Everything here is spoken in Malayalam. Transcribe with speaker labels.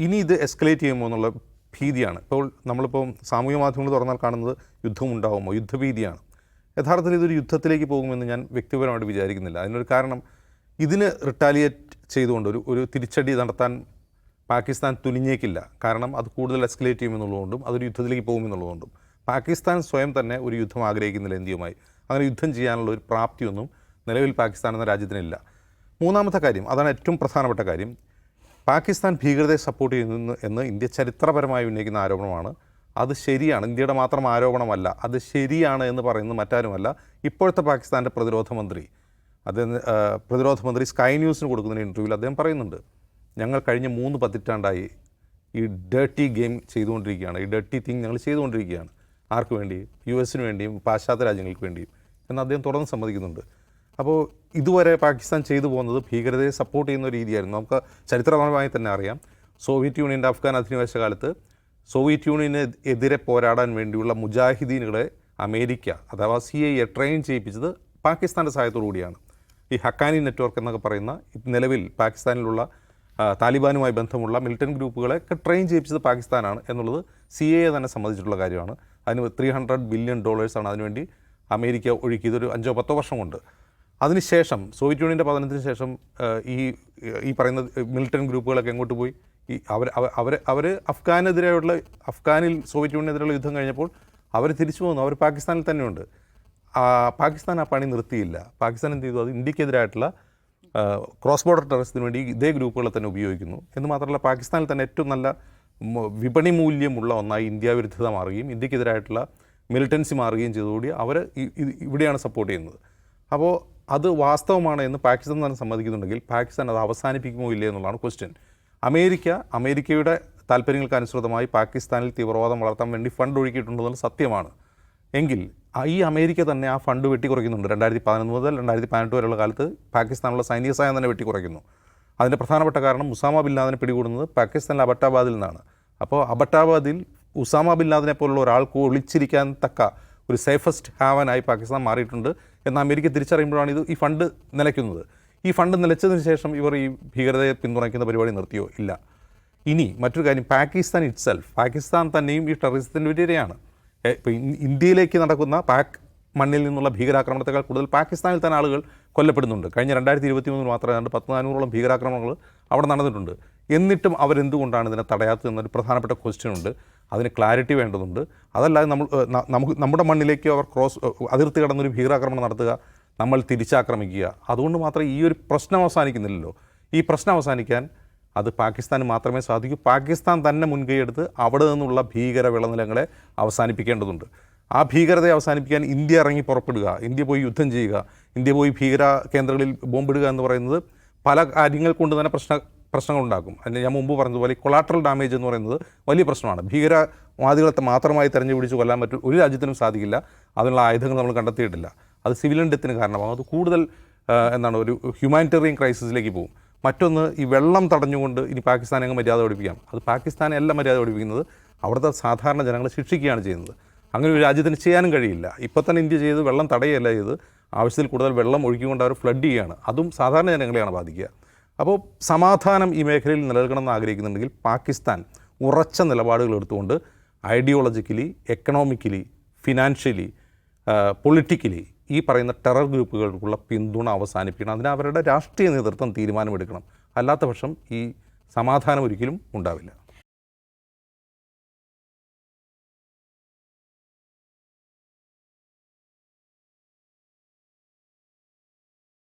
Speaker 1: ഇനി ഇത് എസ്കലേറ്റ് ചെയ്യുമോ എന്നുള്ള ഭീതിയാണ്. ഇപ്പോൾ നമ്മളിപ്പോൾ സാമൂഹ്യ മാധ്യമങ്ങൾ തുറന്നാൽ കാണുന്നത് യുദ്ധം ഉണ്ടാകുമോ, യുദ്ധഭീതിയാണ്. യഥാർത്ഥത്തിൽ ഇതൊരു യുദ്ധത്തിലേക്ക് പോകുമെന്ന് ഞാൻ വ്യക്തിപരമായിട്ട് വിചാരിക്കുന്നില്ല. അതിനൊരു കാരണം, ഇതിന് റിട്ടാലിയേറ്റ് ചെയ്തുകൊണ്ട് ഒരു തിരിച്ചടി നടത്താൻ പാകിസ്ഥാൻ തുനിഞ്ഞേക്കില്ല. കാരണം അത് കൂടുതൽ എസ്കലേറ്റ് ചെയ്യുമെന്നുള്ളതുകൊണ്ടും അതൊരു യുദ്ധത്തിലേക്ക് പോകുമെന്നുള്ളതുകൊണ്ടും. പാകിസ്ഥാൻ സ്വയം തന്നെ ഒരു യുദ്ധം ആഗ്രഹിക്കുന്നില്ല ഇന്ത്യയുമായി. അങ്ങനെ യുദ്ധം ചെയ്യാനുള്ള ഒരു പ്രാപ്തിയൊന്നും നിലവിൽ പാകിസ്ഥാൻ എന്ന രാജ്യത്തിനില്ല. മൂന്നാമത്തെ കാര്യം, അതാണ് ഏറ്റവും പ്രധാനപ്പെട്ട കാര്യം, പാകിസ്ഥാൻ ഭീകരതയെ സപ്പോർട്ട് ചെയ്യുന്നു എന്ന് ഇന്ത്യ ചരിത്രപരമായി ഉന്നയിക്കുന്ന ആരോപണമാണ്. അത് ശരിയാണ്, ഇന്ത്യയുടെ മാത്രം ആരോപണമല്ല, അത് ശരിയാണ് എന്ന് പറയുന്നത് മറ്റാരുമല്ല ഇപ്പോഴത്തെ പാകിസ്ഥാൻ്റെ പ്രതിരോധ മന്ത്രി സ്കൈ ന്യൂസിന് കൊടുക്കുന്ന ഇൻ്റർവ്യൂവിൽ അദ്ദേഹം പറയുന്നുണ്ട്, ഞങ്ങൾ കഴിഞ്ഞ 3 പതിറ്റാണ്ടായി ഈ ഡേർട്ടി ഗെയിം ചെയ്തുകൊണ്ടിരിക്കുകയാണ്, ഈ ഡേർട്ടി തിങ് ഞങ്ങൾ ചെയ്തുകൊണ്ടിരിക്കുകയാണ്. ആർക്ക് വേണ്ടി? US വേണ്ടിയും പാശ്ചാത്യ രാജ്യങ്ങൾക്ക് വേണ്ടിയും എന്ന് അദ്ദേഹം തുറന്ന് സമ്മതിക്കുന്നുണ്ട്. അപ്പോൾ ഇതുവരെ പാകിസ്ഥാൻ ചെയ്തു പോകുന്നത് ഭീകരതയെ സപ്പോർട്ട് ചെയ്യുന്ന രീതിയായിരുന്നു. നമുക്ക് ചരിത്രപരമായി തന്നെ അറിയാം, സോവിയറ്റ് യൂണിയൻ്റെ അഫ്ഗാൻ അധിനിവേശ കാലത്ത് സോവിയറ്റ് യൂണിയനെതിരെ പോരാടാൻ വേണ്ടിയുള്ള മുജാഹിദീനുകളെ അമേരിക്ക അഥവാ CIA ട്രെയിൻ ചെയ്യിപ്പിച്ചത് പാകിസ്ഥാൻ്റെ സഹായത്തോടു കൂടിയാണ്. ഈ ഹക്കാനി നെറ്റ്വർക്ക് എന്നൊക്കെ പറയുന്ന നിലവിൽ പാകിസ്ഥാനിലുള്ള താലിബാനുമായി ബന്ധമുള്ള മിലിറ്റൻറ്റ് ഗ്രൂപ്പുകളെയൊക്കെ ട്രെയിൻ ചെയ്യിപ്പിച്ചത് പാകിസ്ഥാനാണ് എന്നുള്ളത് CIA തന്നെ സമ്മതിച്ചിട്ടുള്ള കാര്യമാണ്. അതിന് $300 ബില്യൺ അതിനുവേണ്ടി അമേരിക്ക ഒഴുക്കിയതൊരു 5-10 വർഷം കൊണ്ട്. അതിനുശേഷം സോവിയറ്റ് യൂണിയൻ്റെ പതനത്തിന് ശേഷം ഈ പറയുന്ന മിലിറ്റൻറ്റ് ഗ്രൂപ്പുകളൊക്കെ എങ്ങോട്ട് പോയി? അവർ അഫ്ഗാനിൽ സോവിയറ്റ് യൂണിയനെതിരെയുള്ള യുദ്ധം കഴിഞ്ഞപ്പോൾ അവർ തിരിച്ചു പോകുന്നു, അവർ പാകിസ്ഥാനിൽ തന്നെയുണ്ട്. പാകിസ്ഥാൻ ആ പണി നിർത്തിയില്ല. പാകിസ്ഥാൻ എന്ത് ചെയ്തു? അത് ഇന്ത്യക്കെതിരായിട്ടുള്ള ക്രോസ് ബോർഡർ ടെററിസത്തിന് വേണ്ടി ഇതേ ഗ്രൂപ്പുകളെ തന്നെ ഉപയോഗിക്കുന്നു. എന്ന് മാത്രമല്ല, പാകിസ്ഥാനിൽ തന്നെ ഏറ്റവും നല്ല വിപണി മൂല്യമുള്ള ഒന്നായി ഇന്ത്യ വിരുദ്ധത മാറുകയും ഇന്ത്യക്കെതിരായിട്ടുള്ള മിലിറ്റൻസി മാറുകയും ചെയ്തതോടെ അവർ ഇവിടെയാണ് സപ്പോർട്ട് ചെയ്യുന്നത്. അപ്പോൾ അത് വാസ്തവമാണ് എന്ന് പാകിസ്ഥാൻ തന്നെ സമ്മതിക്കുന്നുണ്ടെങ്കിൽ പാകിസ്ഥാൻ അത് അവസാനിപ്പിക്കുമോ ഇല്ലേ എന്നുള്ളതാണ് ക്വസ്റ്റ്യൻ. അമേരിക്കയുടെ താല്പര്യങ്ങൾക്ക് അനുസൃതമായി പാകിസ്ഥാനിൽ തീവ്രവാദം വളർത്താൻ വേണ്ടി ഫണ്ട് ഒഴുക്കിയിട്ടുണ്ടെന്നുള്ള സത്യമാണ്. എങ്കിൽ ഈ അമേരിക്ക തന്നെ ആ ഫണ്ട് വെട്ടിക്കുറയ്ക്കുന്നുണ്ട്. 2011 മുതൽ 2018 വരെയുള്ള കാലത്ത് പാകിസ്ഥാനുള്ള സൈനിക സഹായം തന്നെ വെട്ടിക്കുറയ്ക്കുന്നു. അതിൻ്റെ പ്രധാനപ്പെട്ട കാരണം ഉസാമ ബിൻ ലാദനെ പിടികൂടുന്നത് പാകിസ്ഥാനിലെ അബട്ടാബാദിൽ നിന്നാണ്. അപ്പോൾ അബട്ടാബാദിൽ ഉസാമ ബിൻ ലാദനെ പോലുള്ള ഒരാൾക്ക് ഒളിച്ചിരിക്കാൻ തക്ക ഒരു സേഫസ്റ്റ് ഹാവനായി പാകിസ്ഥാൻ മാറിയിട്ടുണ്ട് എന്ന് അമേരിക്ക തിരിച്ചറിയുമ്പോഴാണ് ഈ ഫണ്ട് നിലയ്ക്കുന്നത്. ഈ ഫണ്ട് നിലച്ചതിന് ശേഷം ഇവർ ഈ ഭീകരതയെ പിന്തുണയ്ക്കുന്ന പരിപാടി നിർത്തിയോ? ഇല്ല. ഇനി മറ്റൊരു കാര്യം, പാകിസ്ഥാൻ തന്നെയും ഈ ടെററിസത്തിൻ്റെ ഒരു ഇരയാണ്. ഇപ്പോൾ ഇന്ത്യയിലേക്ക് നടക്കുന്ന മണ്ണിൽ നിന്നുള്ള ഭീകരാക്രമണത്തെക്കാൾ കൂടുതൽ പാകിസ്ഥാനിൽ തന്നെ ആളുകൾ കൊല്ലപ്പെടുന്നുണ്ട്. കഴിഞ്ഞ 2023 മാത്രമേ 400-ഓളം ഭീകരാക്രമണങ്ങൾ അവിടെ നടന്നിട്ടുണ്ട്. എന്നിട്ടും അവരെന്തുകൊണ്ടാണ് ഇതിനെ തടയാത്തത് എന്നൊരു പ്രധാനപ്പെട്ട ക്വസ്റ്റ്യൻ ഉണ്ട്. അതിന് ക്ലാരിറ്റി വേണ്ടതുണ്ട്. അതല്ലാതെ നമ്മുടെ മണ്ണിലേക്ക് അവർ അതിർത്തി കടന്നൊരു ഭീകരാക്രമണം നടത്തുക, നമ്മൾ തിരിച്ചാക്രമിക്കുക, അതുകൊണ്ട് മാത്രം ഈ ഒരു പ്രശ്നം അവസാനിക്കുന്നില്ലല്ലോ. ഈ പ്രശ്നം അവസാനിക്കാൻ അത് പാകിസ്ഥാന് മാത്രമേ സാധിക്കൂ. പാകിസ്ഥാൻ തന്നെ മുൻകൈയെടുത്ത് അവിടെ നിന്നുള്ള ഭീകര വിളനിലങ്ങളെ അവസാനിപ്പിക്കേണ്ടതുണ്ട്. ആ ഭീകരതയെ അവസാനിപ്പിക്കാൻ ഇന്ത്യ ഇറങ്ങി പുറപ്പെടുക, ഇന്ത്യ പോയി യുദ്ധം ചെയ്യുക, ഇന്ത്യ പോയി ഭീകര കേന്ദ്രങ്ങളിൽ ബോംബിടുക എന്ന് പറയുന്നത് പല കാര്യങ്ങൾ കൊണ്ട് തന്നെ പ്രശ്നങ്ങളുണ്ടാക്കും. അതിന് ഞാൻ മുമ്പ് പറഞ്ഞതുപോലെ കൊളാട്രൽ ഡാമേജ് എന്ന് പറയുന്നത് വലിയ പ്രശ്നമാണ്. ഭീകരവാദികളെ മാത്രമായി തെരഞ്ഞുപിടിച്ച് കൊല്ലാൻ പറ്റും ഒരു രാജ്യത്തിനും സാധിക്കില്ല. അതിനുള്ള ആയുധങ്ങൾ നമ്മൾ കണ്ടെത്തിയിട്ടില്ല. അത് സിവിലിയൻ ഡെത്തിന് കാരണമാകും. അത് കൂടുതൽ ഒരു ഹ്യൂമാനിറ്റേറിയൻ ക്രൈസിസിലേക്ക് പോകും. മറ്റൊന്ന്, ഈ വെള്ളം തടഞ്ഞുകൊണ്ട് ഇനി പാകിസ്ഥാനെ അങ്ങ് മര്യാദ പഠിപ്പിക്കാം. അത് പാകിസ്ഥാനെ അല്ല മര്യാദ പഠിപ്പിക്കുന്നത്, അവിടുത്തെ സാധാരണ ജനങ്ങളെ ശിക്ഷിക്കുകയാണ് ചെയ്യുന്നത്. അങ്ങനെ ഒരു രാജ്യത്തിന് ചെയ്യാനും കഴിയില്ല. ഇപ്പോൾ തന്നെ ഇന്ത്യ ചെയ്ത് വെള്ളം തടയുകയല്ല ചെയ്ത് ആവശ്യത്തിൽ കൂടുതൽ വെള്ളം ഒഴുക്കിക്കൊണ്ട് അവർ ഫ്ലഡ് ചെയ്യുകയാണ്. അതും സാധാരണ ജനങ്ങളെയാണ് ബാധിക്കുക. അപ്പോൾ സമാധാനം ഈ മേഖലയിൽ നിലനിൽക്കണമെന്ന് ആഗ്രഹിക്കുന്നുണ്ടെങ്കിൽ പാകിസ്ഥാൻ ഉറച്ച നിലപാടുകൾ എടുത്തുകൊണ്ട് ഐഡിയോളജിക്കലി, എക്കണോമിക്കലി, ഫിനാൻഷ്യലി, പൊളിറ്റിക്കലി ഈ പറയുന്ന ടെറർ ഗ്രൂപ്പുകൾക്കുള്ള പിന്തുണ അവസാനിപ്പിക്കണം. അതിന് അവരുടെ രാഷ്ട്രീയ നേതൃത്വം തീരുമാനമെടുക്കണം. അല്ലാത്ത പക്ഷം ഈ സമാധാനം ഒരിക്കലും ഉണ്ടാവില്ല.